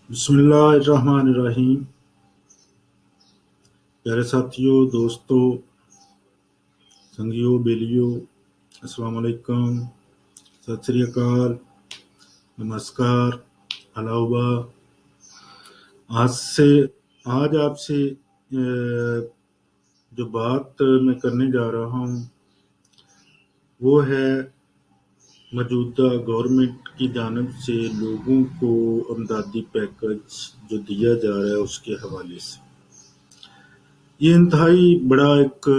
बिस्मिल्लाहिर्रहमानिर्रहीम। प्यारे साथियों, दोस्तों, संगियों, बेलियों, अस्सलाम वालेकुम, सत श्री अकाल, नमस्कार, अलाउबा। आज से आज आपसे जो बात मैं करने जा रहा हूँ वो है मौजूदा गवर्नमेंट की जानिब से लोगों को अमदादी पैकेज जो दिया जा रहा है उसके हवाले से। ये इंतहाई बड़ा एक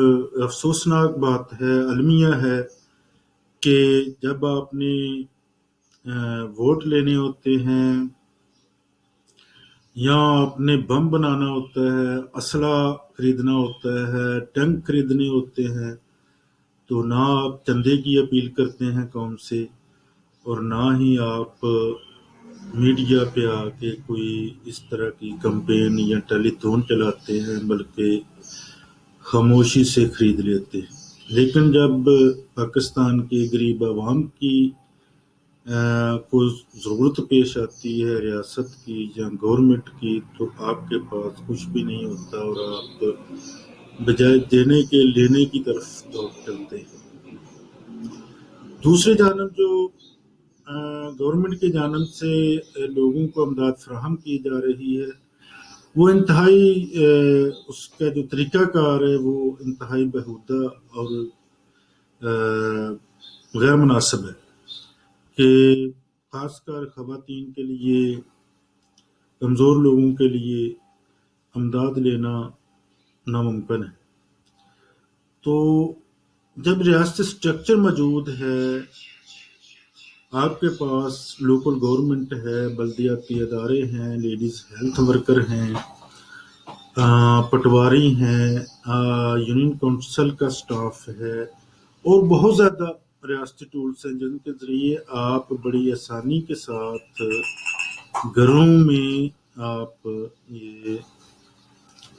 अफसोसनाक बात है, अलमिया है कि जब आपने वोट लेने होते हैं या आपने बम बनाना होता है, असला खरीदना होता है, टैंक खरीदने होते हैं, तो ना आप चंदे की अपील करते हैं कौम से और ना ही आप मीडिया पे आके कोई इस तरह की कैंपेन या टेलीथॉन चलाते हैं, बल्कि खामोशी से खरीद लेते हैं। लेकिन जब पाकिस्तान के गरीब आवाम की को ज़रूरत पेश आती है रियासत की या गवर्नमेंट की, तो आपके पास कुछ भी नहीं होता और आप बजाय देने के लेने की तरफ दौड़ चलते हैं। दूसरी जानब जो गवर्नमेंट की जानब से लोगों को अमदाद फराहम की जा रही है वो इंतहाई उसका जो तरीक़ाकार है वो इंतहाई बेहुदा और गैर मुनासिब है कि ख़ासकर ख़वातीन के लिए, कमज़ोर लोगों के लिए अमदाद लेना नामुमकिन है। तो जब रियासती स्ट्रक्चर मौजूद है, आपके पास लोकल गवर्नमेंट है, बल्दियाती अदारे हैं, लेडीज़ हेल्थ वर्कर हैं, पटवारी हैं, यूनियन काउंसिल का स्टाफ है और बहुत ज़्यादा रियासती टूल्स हैं जिनके ज़रिए आप बड़ी आसानी के साथ घरों में आप ये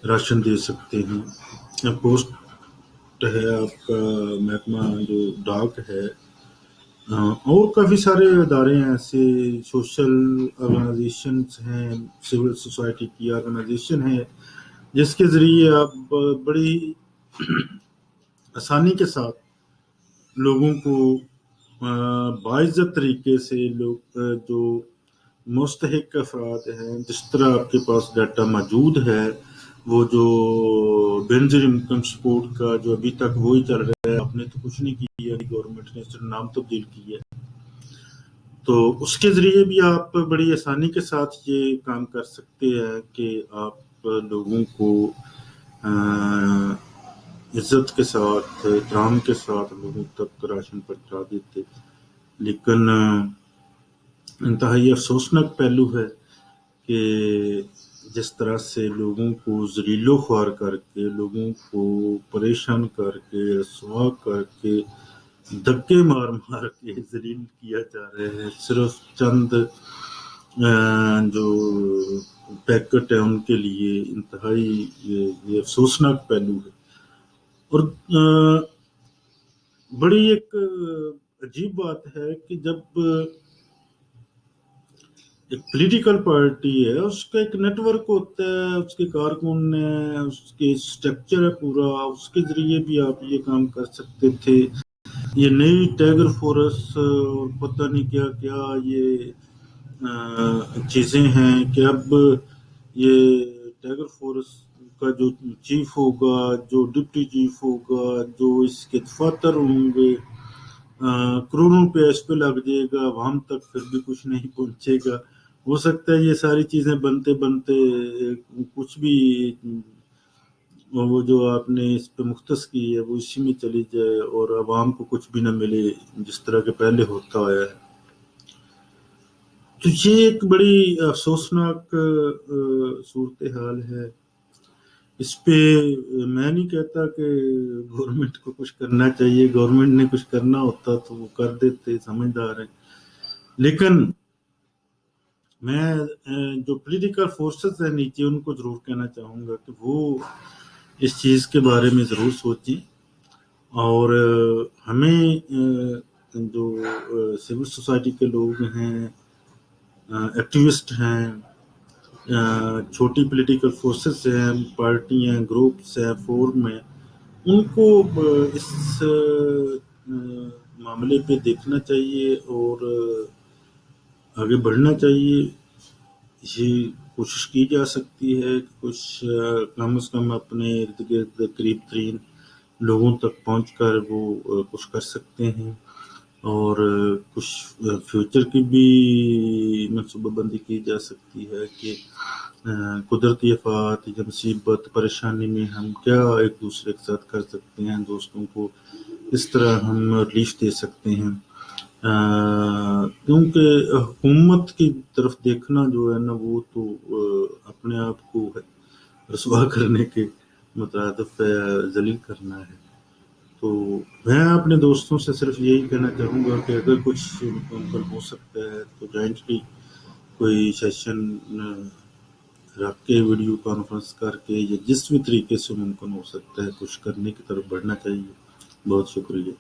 राशन दे सकते हैं। पोस्ट है आपका, महकमा जो डाक है, और काफ़ी सारे इदारे हैं ऐसे, सोशल ऑर्गेनाइजेशंस हैं, सिविल सोसाइटी की ऑर्गेनाइजेशन है, जिसके ज़रिए आप बड़ी आसानी के साथ लोगों को बाइज्जत तरीके से लोग जो मुस्तहिक अफराद हैं, जिस तरह आपके पास डाटा मौजूद है, वो जो बेनजीर इनकम सपोर्ट का जो अभी तक वही चल रहा है, आपने तो कुछ नहीं किया, गवर्नमेंट ने सिर्फ नाम तब्दील किया है, तो उसके ज़रिए भी आप बड़ी आसानी के साथ ये काम कर सकते हैं कि आप लोगों को इज्जत के साथ, एहतराम के साथ लोगों तक राशन पहुंचा देते। लेकिन इंतहाई अफसोसनाक पहलू है कि जिस तरह से लोगों को ज़लीलो ख्वार करके, लोगों को परेशान करके, रसवा करके, धक्के मार मार के जलील किया जा रहा है, सिर्फ चंद जो पैकेट है उनके लिए, इंतहाई ये अफसोसनाक पहलू है। और बड़ी एक अजीब बात है कि जब एक पॉलिटिकल पार्टी है, उसका एक नेटवर्क होता है, उसके कारकुन है, उसके स्ट्रक्चर है पूरा, उसके जरिए भी आप ये काम कर सकते थे। ये नई टाइगर फोर्स और पता नहीं क्या क्या ये चीज़ें हैं कि अब ये टाइगर फोर्स का जो चीफ होगा, जो डिप्टी चीफ होगा, जो इसके दफातर होंगे, करोड़ों रुपया इस पे लग जाएगा, आवाम तक फिर भी कुछ नहीं पहुंचेगा। हो सकता है ये सारी चीज़ें बनते बनते कुछ भी वो जो आपने इस पे मुख्तस की है वो इसी में चली जाए और आवाम को कुछ भी ना मिले, जिस तरह के पहले होता आया है। तो ये एक बड़ी अफसोसनाक सूरत हाल है। इस पे मैं नहीं कहता कि गवर्नमेंट को कुछ करना चाहिए, गवर्नमेंट ने कुछ करना होता तो वो कर देते, समझदार है। लेकिन मैं जो पॉलिटिकल फोर्सेस है नीचे, उनको जरूर कहना चाहूँगा कि वो इस चीज़ के बारे में ज़रूर सोचें और हमें जो सिविल सोसाइटी के लोग हैं, एक्टिविस्ट हैं, छोटी पॉलिटिकल फोर्सेस हैं, पार्टियां, ग्रुप्स हैं, फोरम में, उनको इस मामले पे देखना चाहिए और आगे बढ़ना चाहिए। ये कोशिश की जा सकती है कि कुछ कम से कम अपने इर्द गिर्द करीब तरीन लोगों तक पहुंचकर वो कुछ कर सकते हैं और कुछ फ्यूचर की भी मनसूबाबंदी की जा सकती है कि कुदरती आफात या मुसीबत परेशानी में हम क्या एक दूसरे के साथ कर सकते हैं, दोस्तों को इस तरह हम रिलीफ दे सकते हैं। क्योंकि हुकूमत की तरफ देखना जो है ना वो तो अपने आप को रसवा करने के मुताबिक जलील करना है। तो मैं अपने दोस्तों से सिर्फ यही कहना चाहूँगा कि अगर कुछ मुमकिन हो सकता है तो जॉइंटली कोई सेशन रख के वीडियो कॉन्फ्रेंस करके या जिस भी तरीके से मुमकिन हो सकता है कुछ करने की तरफ बढ़ना चाहिए। बहुत शुक्रिया।